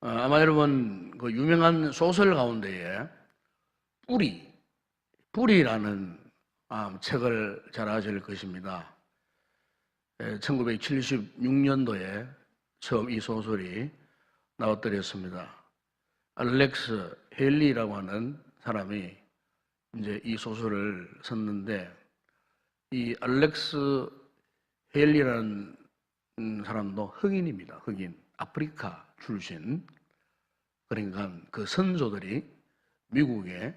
아마 여러분 그 유명한 소설 가운데에 뿌리라는 책을 잘 아실 것입니다. 1976년도에 처음 이 소설이 나왔더랬습니다. 알렉스 헨리라고 하는 사람이 이제 이 소설을 썼는데, 이 알렉스 헨리라는 사람도 흑인입니다. 흑인, 아프리카 출신. 그러니까 그 선조들이 미국의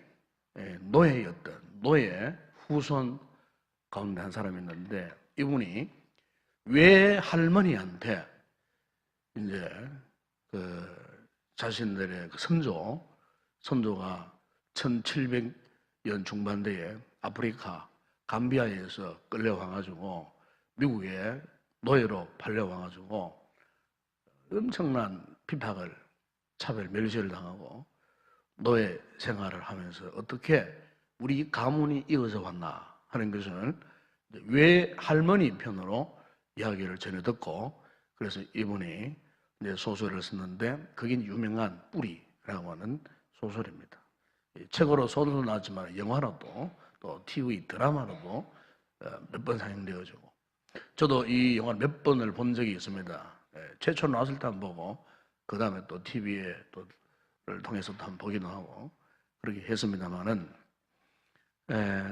노예였던 노예 후손 가운데 한 사람이었는데, 이분이 외할머니한테 이제 그 자신들의 그 선조가 1700년 중반대에 아프리카 감비아에서 끌려와가지고 미국에 노예로 팔려와가지고 엄청난 핍박을, 차별, 멸시를 당하고 노예 생활을 하면서 어떻게 우리 가문이 이어져 왔나 하는 것을 외할머니 편으로 이야기를 전해 듣고, 그래서 이분이 이제 소설을 썼는데, 그게 유명한 뿌리라고 하는 소설입니다. 책으로 소설도 나왔지만 영화로도 또 TV 드라마로도 몇 번 상영되어지고, 저도 이 영화를 몇 번을 본 적이 있습니다. 최초 나왔을 때 한번 보고 그 다음에 또 TV에 또를 통해서도 한번 보기도 하고 그렇게 했습니다만은,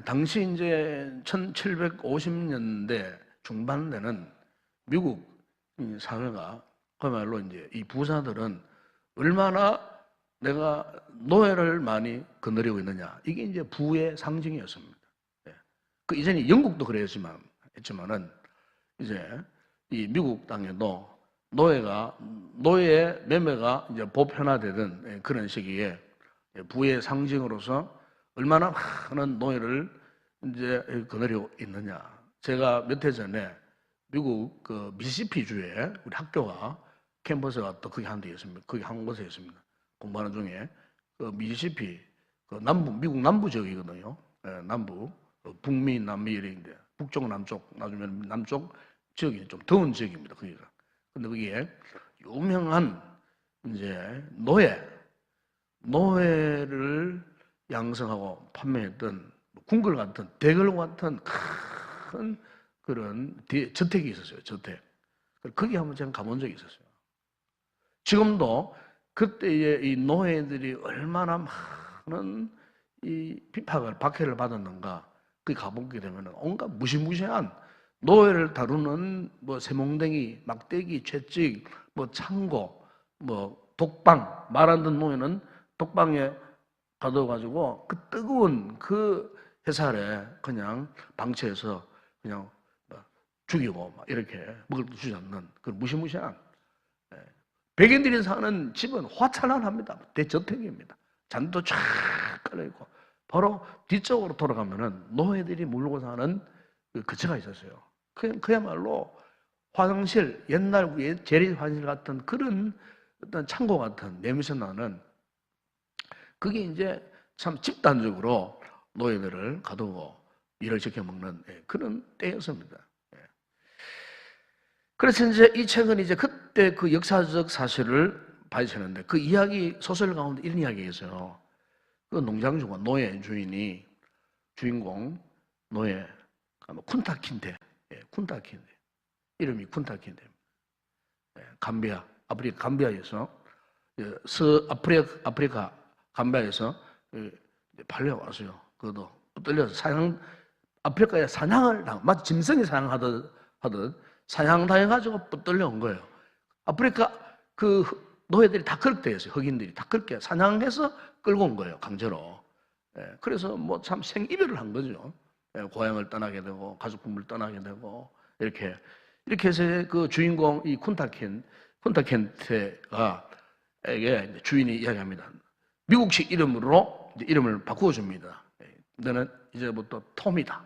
당시 이제 1750년대 중반대는 미국 사회가 그야말로 이제 이 부자들은 얼마나 내가 노예를 많이 거느리고 있느냐, 이게 이제 부의 상징이었습니다. 그 이전에 영국도 했지만은 이제 이 미국 땅에도 노예 매매가 이제 보편화되던 그런 시기에 부의 상징으로서 얼마나 많은 노예를 이제 거느리고 있느냐. 제가 몇 해 전에 미국 그 미시시피 주에 우리 학교가 캠퍼스가 또 거기 한 데 있습니다. 거기 한 곳에 있습니다. 공부하는 중에 그 미시시피 그 미국 남부 지역이거든요. 남부, 북미, 남미 이런데 북쪽, 남쪽, 나중에 남쪽 지역이 좀 더운 지역입니다. 거기가. 근데 거기에 유명한 이제 노예를 양성하고 판매했던 궁궐 같은, 대궐 같은 큰 그런 저택이 있었어요. 저택. 거기 한번 제가 가본 적이 있었어요. 지금도 그때의 이 노예들이 얼마나 많은 이 핍박을, 박해를 받았는가, 거기 가보게 되면 온갖 무시무시한 노예를 다루는 뭐 세몽댕이, 막대기, 채찍, 뭐 창고, 뭐 독방, 말 안 듣는 노예는 독방에 가둬가지고 그 뜨거운 그 햇살에 그냥 방치해서 그냥 죽이고 막 이렇게 먹을 것 주지 않는 그 무시무시한, 백인들이 사는 집은 화찬란합니다. 대저택입니다. 잔도 쫙 깔려있고, 바로 뒤쪽으로 돌아가면은 노예들이 물고 사는 그 거처가 있었어요. 그야말로 화장실, 옛날 재래 화장실 같은 그런 어떤 창고 같은 냄새 나는, 그게 이제 참 집단적으로 노예들을 가두고 일을 지켜먹는 그런 때였습니다. 그래서 이제 이 책은 이제 그때 그 역사적 사실을 밝히는데, 그 이야기, 소설 가운데 이런 이야기가 있어요. 그 농장주가, 노예 주인이, 주인공 노예 쿤타킨테, 쿤타킨테, 이름이 쿤타킨테, 감비아, 아프리카 감비아에서, 아프리카 감비아에서 팔려왔어요. 그것도 떨려서 아프리카에 사냥을 마치 짐승이 사냥하듯 사냥당해가지고 붙들려 온 거예요. 아프리카 그 노예들이 다 그렇게 돼 있어요. 흑인들이 다 그렇게 사냥해서 끌고 온 거예요. 강제로. 그래서 뭐 참 생이별을 한 거죠. 고향을 떠나게 되고 가족 부모를 떠나게 되고 이렇게 해서 그 주인공 이 쿤타켄테가 에게 주인이 이야기합니다. 미국식 이름으로 이름을 바꾸어 줍니다. 너는 이제부터 톰이다.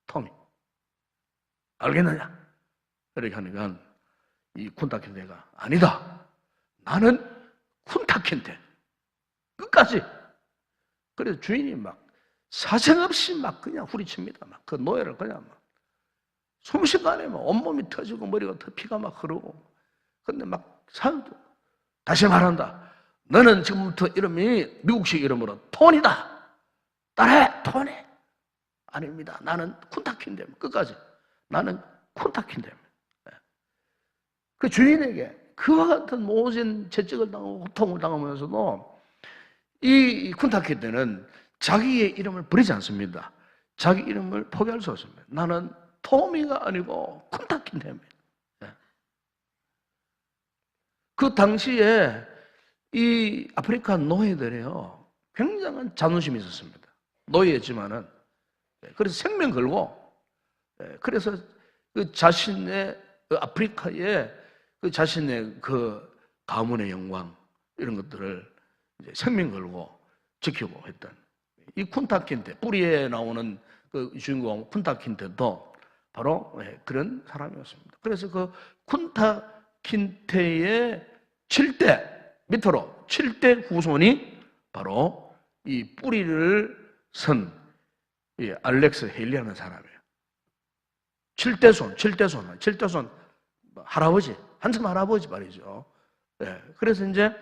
톰이. 알겠느냐? 이렇게 하니까 이 쿤타켄테가 아니다. 나는 쿤타켄테. 끝까지. 그래서 주인이 막 사정없이 막 그냥 후리칩니다. 막 그 노예를 그냥 막 순식간에 막 온몸이 터지고 머리가 피가 막 흐르고. 근데 막 사유도 다시 말한다. 너는 지금부터 이름이 미국식 이름으로 톤이다. 따라해, 톤이. 아닙니다. 나는 쿤타킨데입니다. 끝까지. 나는 쿤타킨데입니다. 그 주인에게 그와 같은 모진 채찍을 당하고 고통을 당하면서도 이 쿤타킨데는 자기의 이름을 버리지 않습니다. 자기 이름을 포기할 수 없습니다. 나는 토미가 아니고 쿤타킨데입니다. 그 당시에 이 아프리카 노예들이요, 굉장한 자존심이 있었습니다. 노예였지만은. 그래서 생명 걸고, 그래서 그 자신의 그 아프리카의 그 자신의 그 가문의 영광, 이런 것들을 이제 생명 걸고 지키고 했던 이 쿤타킨테, 뿌리에 나오는 그 주인공 쿤타킨테도 바로 그런 사람이었습니다. 그래서 그 쿤타킨테의 7대 밑으로 7대 후손이 바로 이 뿌리를 선 이 알렉스 헤일리라는 사람이에요. 7대 손 할아버지, 한참 할아버지 말이죠. 그래서 이제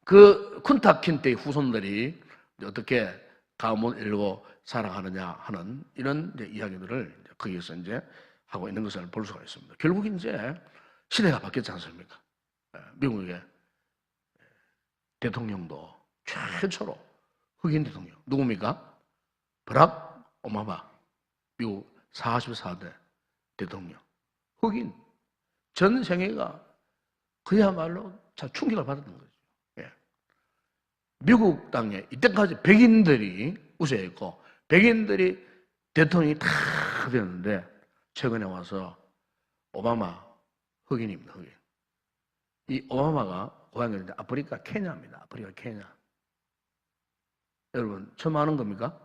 그 쿤타킨테의 후손들이 어떻게 가문 일고 살아가느냐 하는 이런 이제 이야기들을 거기에서 이제 하고 있는 것을 볼 수가 있습니다. 결국 이제 시대가 바뀌었지 않습니까? 미국의 대통령도 최초로 흑인 대통령 누굽니까? 버락 오바마, 미국 44대 대통령 흑인. 전 세계가 그야말로 참 충격을 받았던 거죠. 미국 땅에 이때까지 백인들이 우세했고 백인들이 대통령이 다 되었는데 최근에 와서 오바마 흑인입니다. 흑인. 이 오바마가 고향이 아프리카 케냐입니다. 아프리카 케냐. 여러분 처음 아는 겁니까?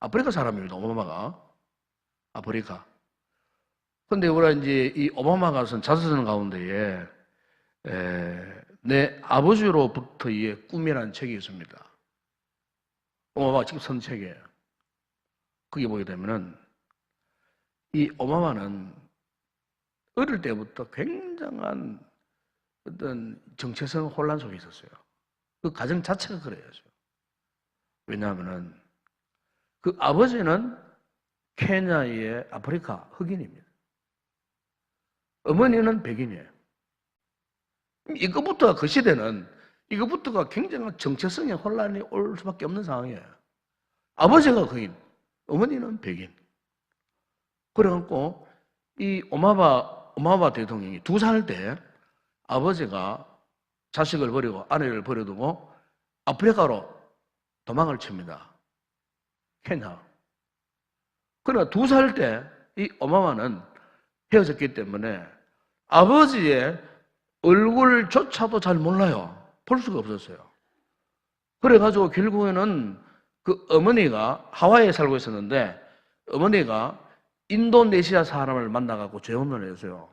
아프리카 사람입니다. 오바마가 아프리카. 근데 우리가 이제 이 오바마가 쓴 자서전 가운데에 내 아버지로부터의 꿈이라는 책이 있습니다. 오바마가 직접 쓴 책이에요. 거기 보게 되면은 이 오바마는 어릴 때부터 굉장한 어떤 정체성 혼란 속에 있었어요. 그 가정 자체가 그래요. 왜냐하면은 그 아버지는 케냐의 아프리카 흑인입니다. 어머니는 백인이에요. 이것부터가 그 시대는 이것부터가 굉장한 정체성의 혼란이 올 수밖에 없는 상황이에요. 아버지가 흑인, 어머니는 백인. 그래갖고 이 오바마 대통령이 2살 때 아버지가 자식을 버리고 아내를 버려두고 아프리카로 도망을 칩니다. 케냐. 그러나 2살 때 이 오바마는 헤어졌기 때문에 아버지의 얼굴조차도 잘 몰라요. 볼 수가 없었어요. 그래가지고 결국에는 그 어머니가 하와이에 살고 있었는데 어머니가 인도네시아 사람을 만나갖고 재혼을 했어요.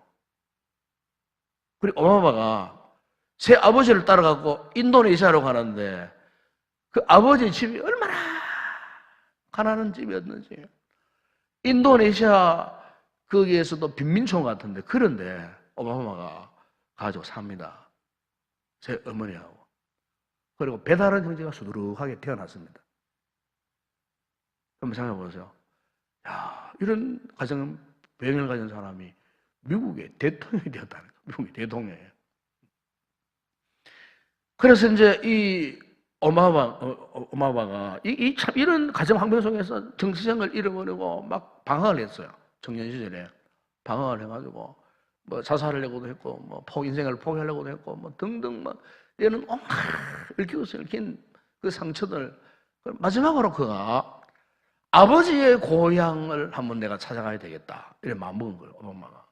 그리고 오바마가 새 아버지를 따라갖고 인도네시아로 가는데 그 아버지 집이 얼마나 가난한 집이었는지. 인도네시아 거기에서도 빈민촌 같은데 그런데 오바마가 가지고 삽니다. 제 어머니하고. 그리고 배다른 형제가 수두룩하게 태어났습니다. 한번 생각해 보세요. 야, 이런 가정 배경을 가진 사람이 미국의 대통령이 되었다는 거예요. 미국의 대통령이에요. 그래서 이제 이 오바마가 참 이런 가정 환경 속에서 정치생을 잃어버리고 막 방황을 했어요. 청년 시절에 방황을 해가지고 뭐 자살하려고도 했고 뭐 인생을 포기하려고도 했고 뭐 등등 막 얘는 온갖 얽힌 그 상처들. 마지막으로 그가 아버지의 고향을 한번 내가 찾아가야 되겠다 이래 마음먹은 거예요. 오바마가.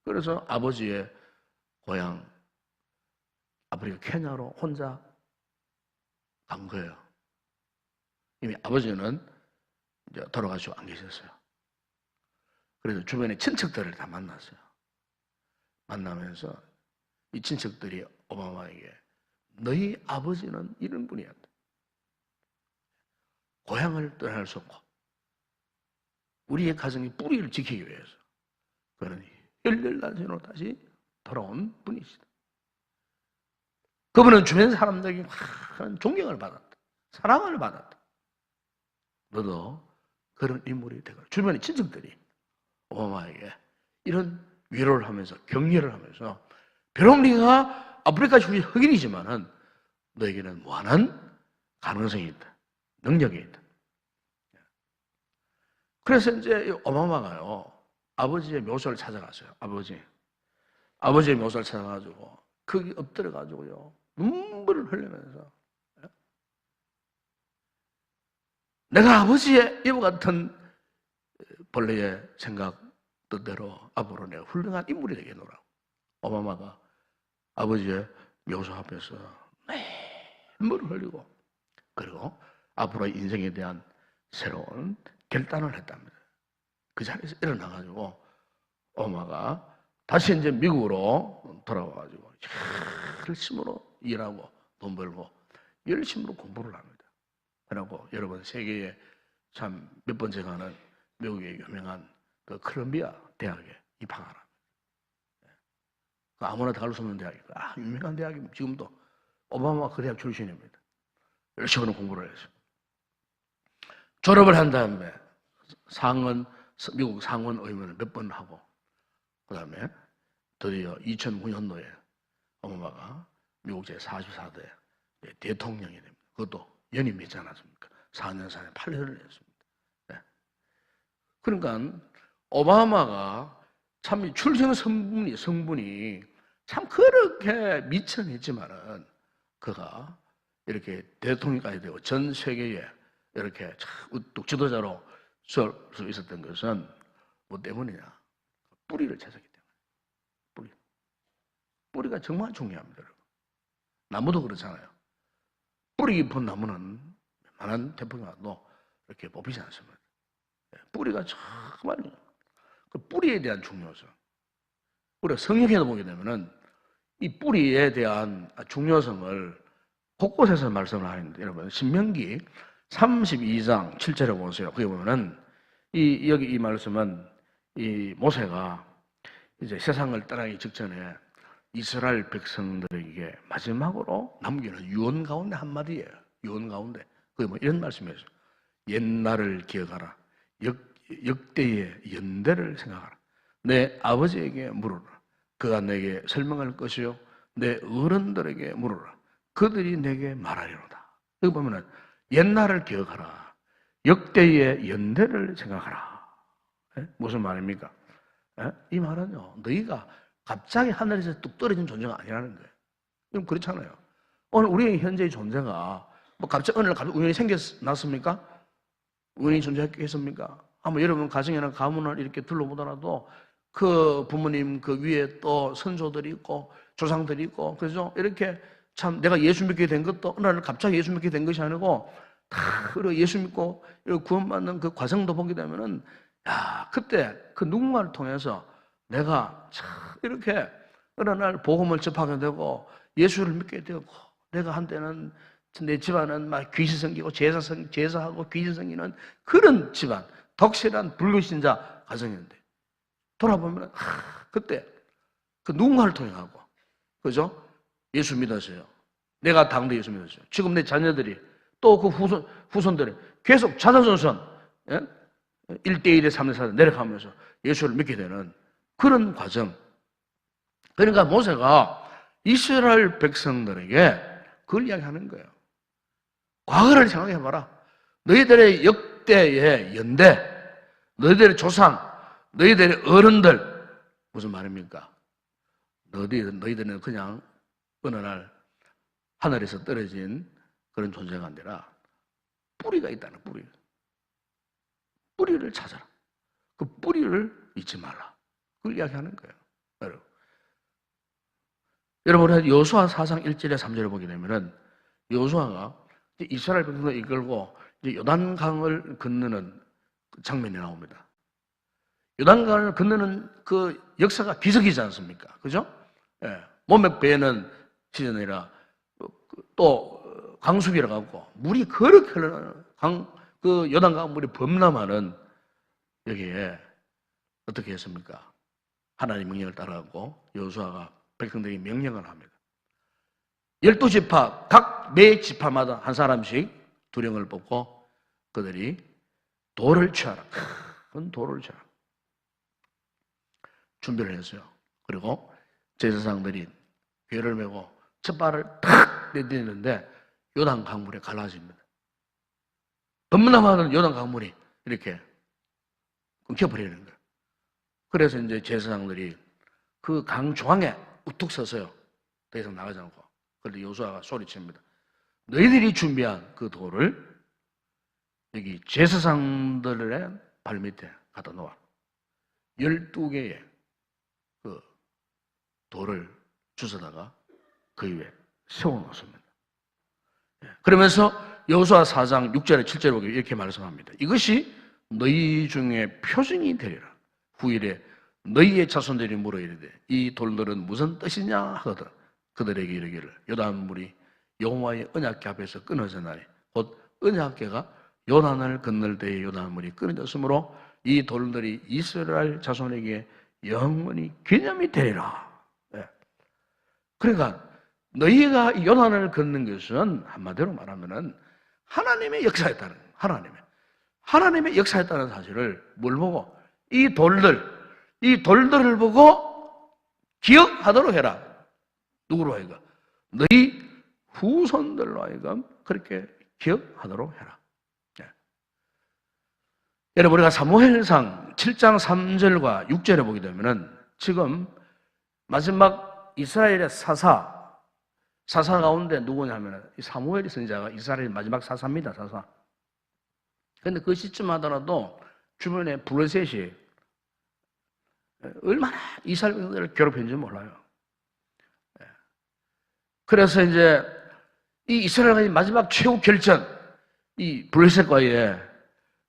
그래서 아버지의 고향 아프리카 케냐로 혼자 간 거예요. 이미 아버지는 이제 돌아가시고 안 계셨어요. 그래서 주변에 친척들을 다 만났어요. 만나면서 이 친척들이 오바마에게 너희 아버지는 이런 분이었다. 고향을 떠날 수 없고 우리의 가정의 뿌리를 지키기 위해서 그는 혈혈단신으로 다시 돌아온 분이시다. 그분은 주변 사람들에게 큰 존경을 받았다. 사랑을 받았다. 너도 그런 인물이 되고 주변의 친척들이 오바마에게 이런 위로를 하면서 격려를 하면서 비록 네가 아프리카 출신 흑인이지만은 너에게는 무한한 가능성이 있다. 능력이 있다. 그래서 이제 오바마가요 아버지의 묘소를 찾아갔어요. 아버지의 묘소를 찾아가지고 거기 엎드려가지고요 눈물을 흘리면서 내가 아버지의 이와 같은 본래의 생각 뜻대로 앞으로 내가 훌륭한 인물이 되겠노라고. 오바마가 아버지의 묘소 앞에서 눈물을 흘리고 그리고 앞으로 인생에 대한 새로운 결단을 했답니다. 그 자리에서 일어나가지고 오바마가 다시 이제 미국으로 돌아와가지고 열심으로 일하고 돈 벌고 열심으로 공부를 합니다. 그리고 여러분 세계에 참 몇 번째 가는 미국의 유명한 그 콜롬비아 대학에 입학을 합니다. 아무나 다 갈 수 없는 대학이고 유명한 대학이 지금도 오바마가 그 대학 출신입니다. 열심히 공부를 해서 졸업을 한 다음에 미국 상원 의원을 몇 번 하고 그 다음에 드디어 2009년도에 오바마가 미국 제44대 대통령이 됩니다. 그것도 연임이 있지 않았습니까? 4년 4년 8년을 했습니다. 네. 그러니까 오바마가 참 출생 성분이 참 그렇게 미천했지만은 그가 이렇게 대통령까지 되고 전 세계에 이렇게 우뚝 지도자로 설 수 있었던 것은 뭐 때문이냐? 뿌리를 찾았기 때문에. 뿌리가 정말 중요합니다. 여러분. 나무도 그렇잖아요. 뿌리 깊은 나무는 웬만한 태풍이 와도 이렇게 뽑히지 않습니다. 뿌리가 정말 그 뿌리에 대한 중요성. 우리가 성경에도 보게 되면은 이 뿌리에 대한 중요성을 곳곳에서 말씀을 하는데 여러분 신명기 32장 7절에 보세요. 거기 보면은 여기 이 말씀은 이 모세가 이제 세상을 떠나기 직전에 이스라엘 백성들에게 마지막으로 남기는 유언 가운데 한마디예요. 유언 가운데. 그게 뭐 이런 말씀이에요. 옛날을 기억하라. 역대의 연대를 생각하라. 내 아버지에게 물으라. 그가 내게 설명할 것이요. 내 어른들에게 물으라. 그들이 내게 말하리로다. 여기 보면은 옛날을 기억하라. 역대의 연대를 생각하라. 무슨 말입니까? 이 말은요. 너희가 갑자기 하늘에서 뚝 떨어진 존재가 아니라는 거예요. 그럼 그렇잖아요. 오늘 우리의 현재의 존재가 뭐 갑자기 어느 날 우연히 생겨났습니까? 우연히 존재했겠습니까? 한번 여러분 가정이나 가문을 이렇게 둘러보더라도 그 부모님 그 위에 또 선조들이 있고 조상들이 있고 그래서 이렇게 참 내가 예수 믿게 된 것도 어느 날 갑자기 예수 믿게 된 것이 아니고 다 예수 믿고 구원받는 그 과정도 보게 되면은 야 그때 그 누군가를 통해서 내가 참 이렇게 어느 날 복음을 접하게 되고 예수를 믿게 되고 내가 한때는 내 집안은 막 귀신 생기고 제사하고 귀신 생기는 그런 집안 덕실한 불교신자 가정이었는데 돌아보면 그때 그 누군가를 통해 가고 그죠? 예수 믿었어요. 내가 당대 예수 믿었어요. 지금 내 자녀들이 또 그 후손들이 계속 자자손손 1대1에 3대 4대 내려가면서 예수를 믿게 되는 그런 과정. 그러니까 모세가 이스라엘 백성들에게 그걸 이야기하는 거예요. 과거를 생각해봐라. 너희들의 역대의 연대, 너희들의 조상, 너희들의 어른들 무슨 말입니까? 너희들은 그냥 어느 날 하늘에서 떨어진 그런 존재가 아니라 뿌리가 있다는 뿌리. 뿌리를 찾아라. 그 뿌리를 잊지 말라. 그걸 이야기하는 거예요. 여러분, 여호수아 4장 1절에 3절을 보게 되면은 여호수아가 이스라엘 백성을 이끌고 요단강을 건너는 장면이 나옵니다. 요단강을 건너는 그 역사가 기적이지 않습니까? 그죠? 예. 몸에 배는 시즌이라 또 강수기라고 하고 물이 그렇게 흘러나는 그 요단강 물이 범람하는 여기에 어떻게 했습니까? 하나님 명령을 따라가고 여호수아가 백성들에게 명령을 합니다. 12지파 각 매 지파마다 한 사람씩 두령을 뽑고 그들이 돌을 취하라. 큰 돌을 취하라. 준비를 했어요. 그리고 제사장들이 궤를 메고 첫 발을 탁 내딛는데 요단 강물에 갈라집니다. 너무나 많은 요단 강물이 이렇게 끊겨버리는 거예요. 그래서 이제 제사장들이 그 강 중앙에 우뚝 서서요. 더 이상 나가지 않고. 그런데 여호수아가 소리칩니다. 너희들이 준비한 그 돌을 여기 제사장들의 발밑에 갖다 놓아. 12개의 그 돌을 주워다가 그 위에 세워놓습니다. 그러면서 여호수아 4장 6절에 7절에 보면 이렇게 말씀합니다. 이것이 너희 중에 표징이 되리라. 후일에 너희의 자손들이 물어 이르되 이 돌들은 무슨 뜻이냐 하거든 그들에게 이르기를 요단물이 여호와의 언약궤 앞에서 끊어졌나니 곧 언약궤가 요단을 건널 때에 요단물이 끊어졌으므로 이 돌들이 이스라엘 자손에게 영원히 기념이 되리라. 그러니까 너희가 요단을 걷는 것은 한마디로 말하면은 하나님의 역사였다는 거예요. 하나님의 역사였다는 사실을 뭘 보고 이 돌들을 보고 기억하도록 해라. 누구로 하여금? 너희 후손들로 하여금 그렇게 기억하도록 해라. 여러분 우리가 사무엘상 7장 3절과 6절에 보게 되면은 지금 마지막 이스라엘의 사사 가운데 누구냐면은 사무엘 선지자가 이스라엘 마지막 사사입니다. 사사. 그런데 그 시점 하더라도 주변에 블레셋이 얼마나 이스라엘 백성들을 괴롭혔는지 몰라요. 그래서 이제 이 이스라엘의 마지막 최후 결전, 이 블레셋과의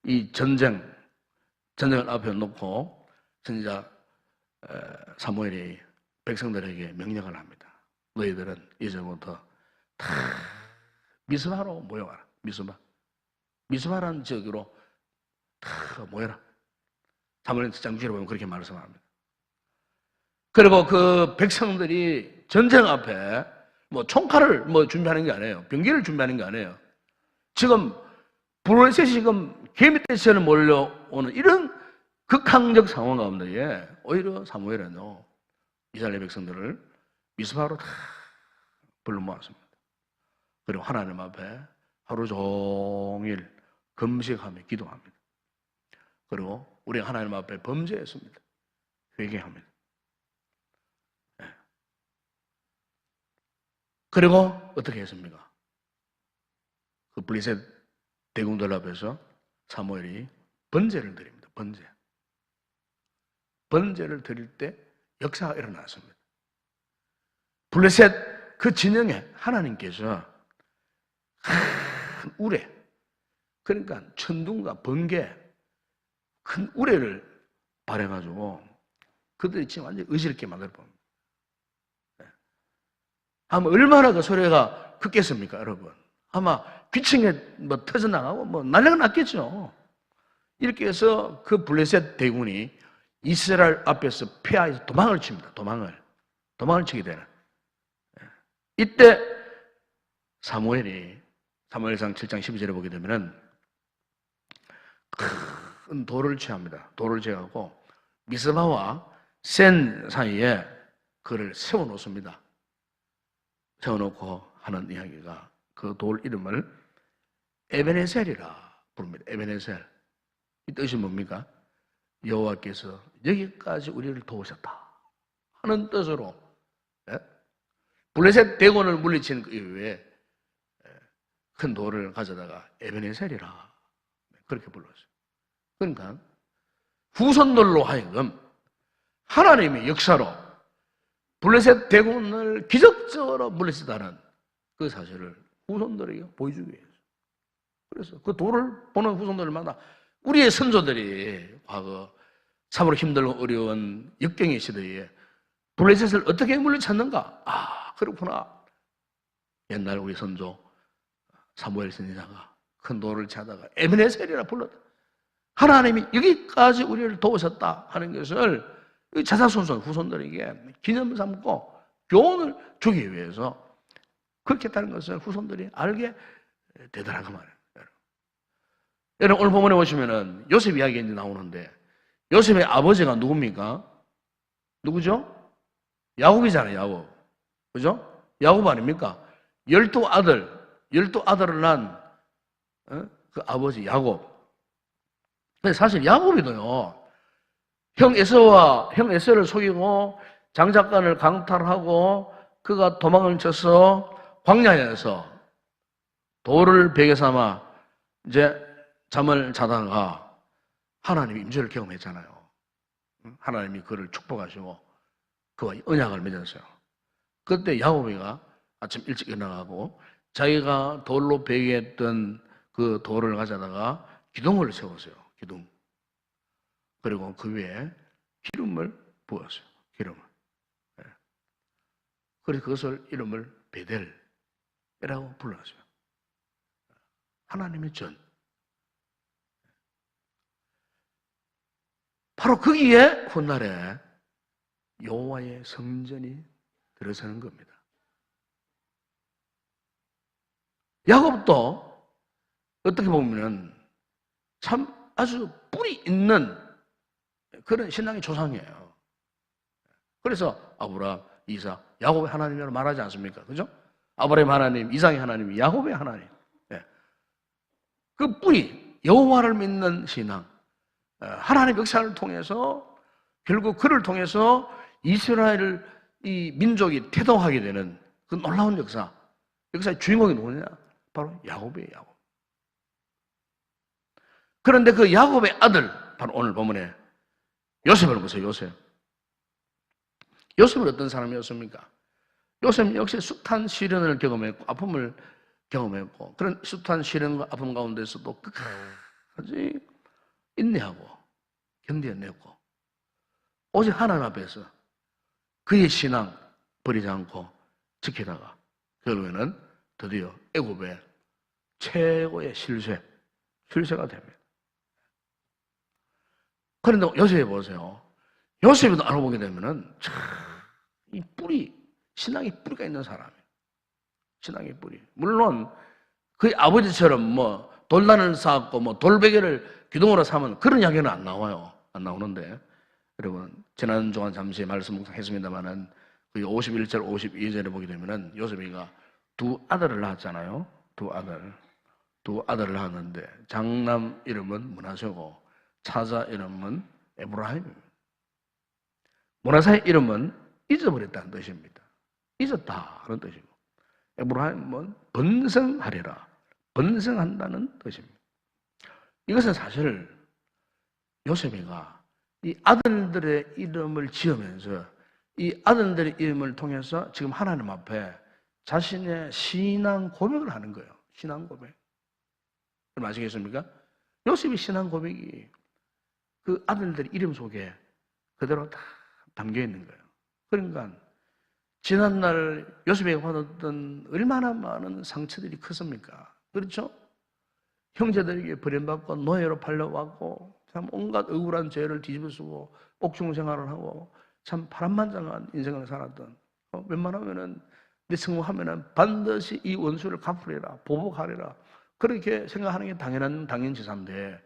이 전쟁을 앞에 놓고 선지자 사무엘이 백성들에게 명령을 합니다. 너희들은 이제부터 다 미스바로 모여와라. 미스바라는 지역으로 다 모여라. 사무엘 장 6절에 보면 그렇게 말씀합니다. 그리고 그 백성들이 전쟁 앞에 뭐 총칼을 준비하는 게 아니에요. 병기를 준비하는 게 아니에요. 지금 블레셋이 지금 개미떼처럼 몰려오는 이런 극한적 상황 가운데에 오히려 사무엘은요 이스라엘 백성들을 미스바로 다 불러 모았습니다. 그리고 하나님 앞에 하루 종일 금식하며 기도합니다. 그리고 우리가 하나님 앞에 범죄했습니다. 회개합니다. 그리고 어떻게 했습니까? 그 블레셋 대군들 앞에서 사무엘이 번제를 드립니다. 번제를 드릴 때 역사가 일어났습니다. 블레셋 그 진영에 하나님께서 큰 우레, 그러니까 천둥과 번개, 큰 우레를 발해가지고 그들이 지금 완전히 의지롭게 만들어봅니다. 아마 얼마나 그 소리가 크겠습니까, 여러분? 아마 귀층에 터져나가고 난리가 났겠죠. 이렇게 해서 그 블레셋 대군이 이스라엘 앞에서 폐하에서 도망을 칩니다. 도망을 치게 되는. 이때 사무엘상 7장 12절에 보게 되면은 큰 돌을 취합니다. 돌을 취하고 미스바와 센 사이에 그를 세워놓습니다. 세워놓고 하는 이야기가 그 돌 이름을 에베네셀이라 부릅니다. 에베네셀. 이 뜻이 뭡니까? 여호와께서 여기까지 우리를 도우셨다 하는 뜻으로 블레셋 대군을 물리치는 그 이후에 큰 돌을 가져다가 에베네셀이라 그렇게 불렀어요. 그러니까 후손들로 하여금 하나님의 역사로 블레셋 대군을 기적적으로 물리치다는 그 사실을 후손들에게 보여주기 위해서. 그래서 그 돌을 보는 후손들마다 우리의 선조들이 과거 참으로 힘들고 어려운 역경의 시대에 블레셋을 어떻게 물리쳤는가? 아, 그렇구나. 옛날 우리 선조 사무엘 선지자가 큰 돌을 찾아가 에베네셀이라 불렀다. 하나님이 여기까지 우리를 도우셨다 하는 것을 자사손손 후손들에게 기념 삼고 교훈을 주기 위해서 그렇게 했다는 것을 후손들이 알게 되더라고 말이에요. 여러분, 오늘 본문에 보시면은 요셉 이야기가 이제 나오는데, 요셉의 아버지가 누굽니까? 누구죠? 야곱이잖아요, 야곱. 그죠? 야곱 아닙니까? 12아들을 낳은 그 아버지 야곱. 근데 사실 야곱이도요, 형 에서를 속이고 장작간을 강탈하고 그가 도망을 쳐서 광야에서 돌을 베개 삼아 이제 잠을 자다가 하나님이 임재를 경험했잖아요. 하나님이 그를 축복하시고 그와 언약을 맺었어요. 그때 야곱이가 아침 일찍 일어나고 자기가 돌로 베개했던 그 돌을 가져다가 기둥을 세웠어요. 기둥. 그리고 그 위에 기름을 부었어요. 기름을. 그래서 그것을 이름을 베델이라고 불렀어요. 하나님의 전. 바로 거기에 훗날에 여호와의 성전이 들어서는 겁니다. 야곱도 어떻게 보면 참 아주 뿌리 있는 그런 신앙의 조상이에요. 그래서 아브라함, 이삭, 야곱의 하나님이라고 말하지 않습니까? 그죠? 아브라함 하나님, 이삭의 하나님, 야곱의 하나님. 네. 그 뿌리, 여호와를 믿는 신앙, 하나님의 역사를 통해서 결국 그를 통해서 이스라엘 이 민족이 태동하게 되는 그 놀라운 역사의 주인공이 누구냐? 바로 야곱이에요, 야곱. 그런데 그 야곱의 아들, 바로 오늘 본문에 요셉을 보세요, 요셉. 요셉은 어떤 사람이었습니까? 요셉 역시 숱한 시련을 경험했고, 아픔을 경험했고, 그런 숱한 시련과 아픔 가운데서도 끝까지 인내하고, 견뎌냈고, 오직 하나님 앞에서 그의 신앙 버리지 않고 지키다가, 결국에는 드디어 애굽의 최고의 실세가 됩니다. 그런데 요셉 보세요. 요셉도 알아보게 되면은 참 이 신앙의 뿌리가 있는 사람이에요. 신앙의 뿌리. 물론 그의 아버지처럼 뭐 돌단을 쌓았고 뭐 돌베개를 기둥으로 삼은 그런 이야기는 안 나와요. 안 나오는데 여러분 지난 동안 잠시 말씀 묵상했습니다만은 그 51절, 52절에 보게 되면은 요셉이가 두 아들을 낳았잖아요. 두 아들을 낳았는데 장남 이름은 므낫세고 차자 이름은 에브라임입니다. 므낫세의 이름은 잊어버렸다는 뜻입니다. 잊었다 그런 뜻이고 에브라임은 번성하리라, 번성한다는 뜻입니다. 이것은 사실 요셉이가 이 아들들의 이름을 지으면서 이 아들들의 이름을 통해서 지금 하나님 앞에 자신의 신앙 고백을 하는 거예요. 신앙 고백. 여러분 아시겠습니까? 요셉의 신앙 고백이 그 아들들의 이름 속에 그대로 다 담겨 있는 거예요. 그러니까 지난날 요셉에게 받았던 얼마나 많은 상처들이 컸습니까? 그렇죠? 형제들에게 버림받고 노예로 팔려왔고 참 온갖 억울한 죄를 뒤집어쓰고 옥중 생활을 하고 참 파란만장한 인생을 살았던 웬만하면은 내 성공하면은 반드시 이 원수를 갚으리라 보복하리라 그렇게 생각하는 게 당연지사인데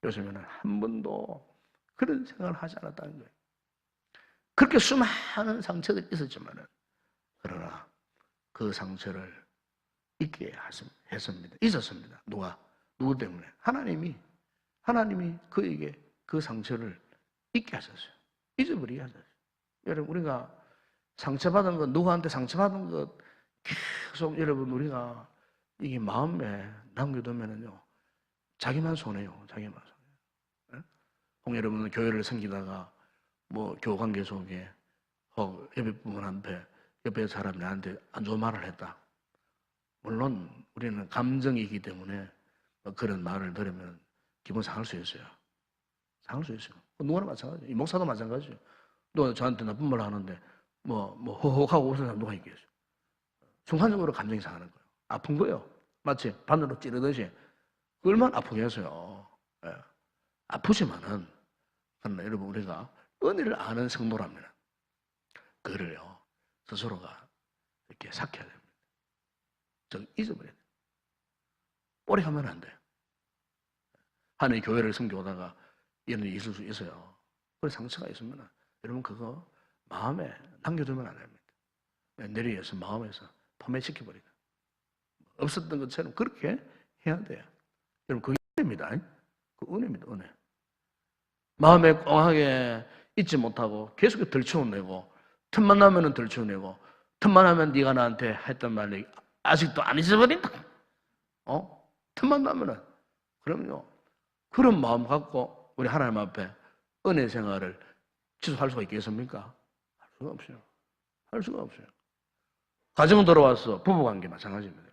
요즘에는 한 번도 그런 생각을 하지 않았다는 거예요. 그렇게 수많은 상처들이 있었지만은 그러나 그 상처를 잊게 했습니다. 잊었습니다. 누구 때문에? 하나님이 그에게 그 상처를 잊게 하셨어요. 잊어버리게 하셨어요. 여러분 우리가 상처받은 것, 누구한테 상처받은 것 계속 여러분 우리가 이게 마음에 남겨두면은요 자기만 손해요. 자기만 손해. 혹 여러분은 교회를 섬기다가 뭐 교관계 속에 혹 옆에 분한테 옆에 사람이 나한테 안 좋은 말을 했다. 물론 우리는 감정이기 때문에 그런 말을 들으면 기분 상할 수 있어요. 상할 수 있어요. 누구나 마찬가지예요. 이 목사도 마찬가지예요. 누가 저한테 나쁜 말을 하는데 뭐 호호하고 웃는 사람 누가 있겠어요. 순간적으로 감정이 상하는 거예요. 아픈 거예요. 마치 바늘로 찌르듯이 얼마나 아프겠어요. 예. 아프지만은 그러나 여러분 우리가 은혜를 아는 성도라면 그거를요 스스로가 이렇게 삭혀야 됩니다. 잊어버려야 돼. 오래 가면 안 돼. 하나의 교회를 섬겨오다가 이런 일이 있을 수 있어요. 그런 상처가 있으면 여러분 그거 마음에 남겨두면 안 됩니다. 내리에서 마음에서 파멸시켜버리고 없었던 것처럼 그렇게 해야 돼요. 여러분 그게 은혜입니다. 그 은혜입니다. 은혜. 마음에 꽁하게 잊지 못하고 계속 들춰내고 틈만 나면은 들춰내고 틈만 하면 네가 나한테 했던 말이 아직도 안 잊어버린다. 틈만 나면은 그럼요. 그런 마음 갖고 우리 하나님 앞에 은혜 생활을 지속할 수가 있겠습니까? 할 수가 없어요. 할 수가 없어요. 가정 들어와서 부부관계 마찬가지입니다.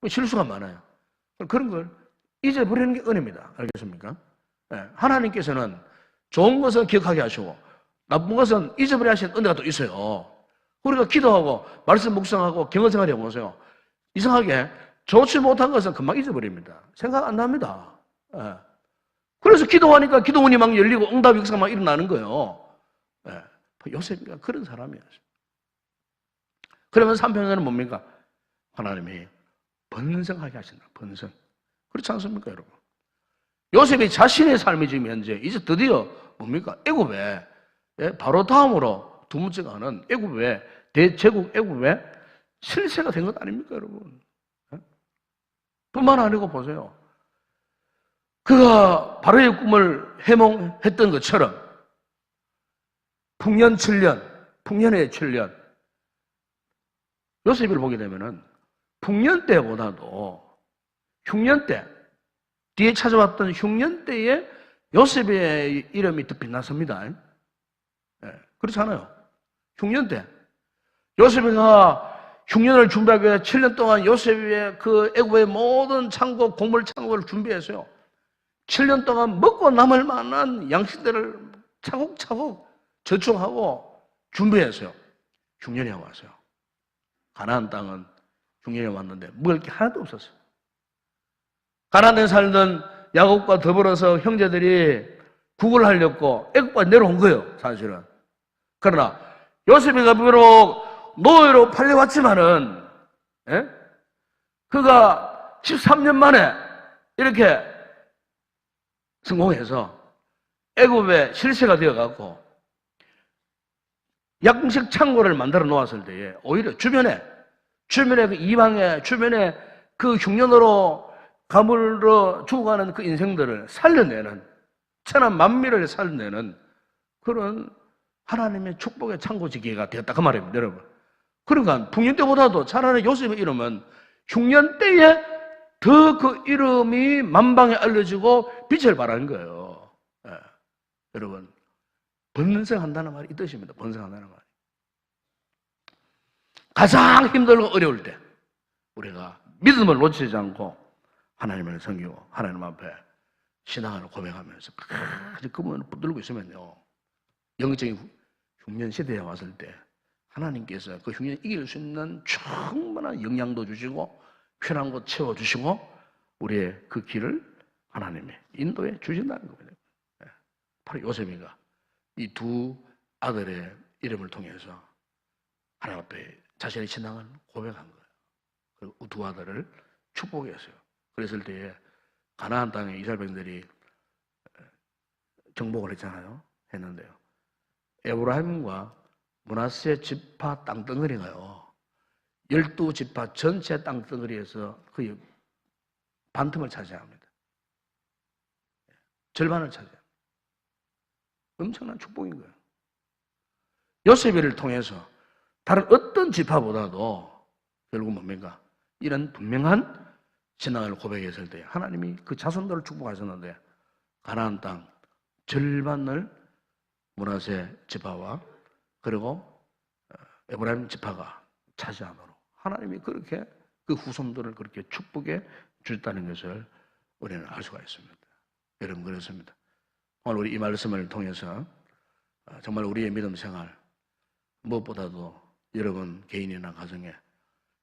실수가 많아요. 그런 걸 잊어버리는 게 은혜입니다. 알겠습니까? 하나님께서는 좋은 것은 기억하게 하시고 나쁜 것은 잊어버려야 하시는 은혜가 또 있어요. 우리가 기도하고 말씀 묵상하고 경건생활 해보세요. 이상하게 좋지 못한 것은 금방 잊어버립니다. 생각 안 납니다. 그래서 기도하니까 기도문이 막 열리고 응답 역사가 막 일어나는 거예요. 요셉이가 그런 사람이었어요. 그러면 3편에는 뭡니까? 하나님이 번성하게 하신다. 번성. 그렇지 않습니까, 여러분? 요셉이 자신의 삶이 지금 현재 이제 드디어 뭡니까? 애굽에 바로 다음으로 두 번째가 하는 애굽에 대제국 애굽에 실세가 된 것 아닙니까, 여러분? 뿐만 아니고 보세요. 그가 바로의 꿈을 해몽했던 것처럼 풍년 7년, 풍년의 7년 요셉을 보게 되면은 풍년 때보다도 흉년 때 뒤에 찾아왔던 흉년 때에 요셉의 이름이 더 빛났습니다. 그렇지 않아요? 흉년 때 요셉이가 흉년을 준비하기 위해 7년 동안 요셉의 그 애굽의 모든 창고, 곡물 창고를 준비했어요. 7년 동안 먹고 남을 만한 양식들을 차곡차곡 저축하고 준비했어요. 흉년이 왔어요. 가나안 땅은 흉년이 왔는데 먹을 게 하나도 없었어요. 가나안에 살던 야곱과 더불어서 형제들이 국을 하려고 애굽까지 내려온 거예요, 사실은. 그러나 요셉이가 비록 노예로 팔려왔지만은 그가 13년 만에 이렇게 성공해서 애굽의 실세가 되어갖고 양식 창고를 만들어 놓았을 때에 오히려 주변에 그 이방의 주변에 그 흉년으로 가물어 죽어가는 그 인생들을 살려내는 천한 만민을 살려내는 그런 하나님의 축복의 창고지기가 되었다 그 말입니다, 여러분. 그러니까 풍년 때보다도 차라리 요셉의 이름은 흉년 때에 더 그 이름이 만방에 알려지고 빛을 발하는 거예요. 여러분, 번성한다는 말이 이 뜻입니다. 번성한다는 말이. 가장 힘들고 어려울 때 우리가 믿음을 놓치지 않고 하나님을 섬기고 하나님 앞에 신앙을 고백하면서 끝까지 그분을 붙들고 있으면요, 영적인 흉년 시대에 왔을 때 하나님께서 그 흉년을 이길 수 있는 충분한 영양도 주시고 편한 곳 채워주시고 우리의 그 길을 하나님이 인도해 주신다는 겁니다. 바로 요셉이가 이 두 아들의 이름을 통해서 하나님 앞에 자신의 신앙을 고백한 거예요. 그리고 두 아들을 축복했어요. 그랬을 때에 가나안 땅에 이스라엘 백성들이 정복을 했잖아요. 했는데요. 에브라임과 므낫세 지파 땅덩어리가요. 12지파 전체 땅덩어리에서 거의 반틈을 차지합니다. 절반을 차지합니다. 엄청난 축복인 거예요. 요셉이를 통해서 다른 어떤 지파보다도 결국 뭡니까? 이런 분명한 신앙을 고백했을 때 하나님이 그 자손들을 축복하셨는데 가나안 땅 절반을 므낫세 지파와 그리고 에브라임 지파가 차지하도록 하나님이 그렇게 그 후손들을 그렇게 축복해 주셨다는 것을 우리는 알 수가 있습니다. 여러분, 그렇습니다. 오늘 우리 이 말씀을 통해서 정말 우리의 믿음 생활 무엇보다도 여러분 개인이나 가정에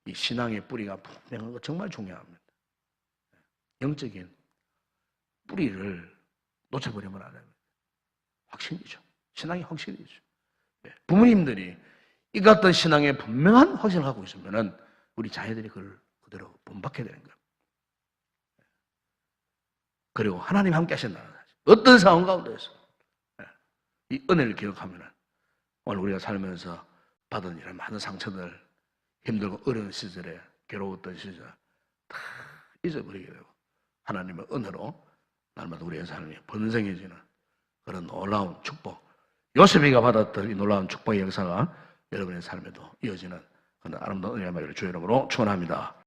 이 신앙의 뿌리가 분명한 거 정말 중요합니다. 영적인 뿌리를 놓쳐버리면 안 됩니다. 확신이죠. 신앙의 확신이죠. 부모님들이 이 같은 신앙에 분명한 확신을 갖고 있으면 우리 자녀들이 그걸 그대로 본받게 되는 거예요. 그리고 하나님 함께 하신다는 사실. 어떤 상황 가운데서 이 은혜를 기억하면 오늘 우리가 살면서 받은 이런 많은 상처들, 힘들고 어려운 시절에 괴로웠던 시절 다 잊어버리게 되고 하나님의 은혜로 날마다 우리의 삶이 번성해지는 그런 놀라운 축복, 요셉이가 받았던 이 놀라운 축복의 역사가 여러분의 삶에도 이어지는 그런 아름다운 은혜의 말을 주의 이름으로 축원합니다.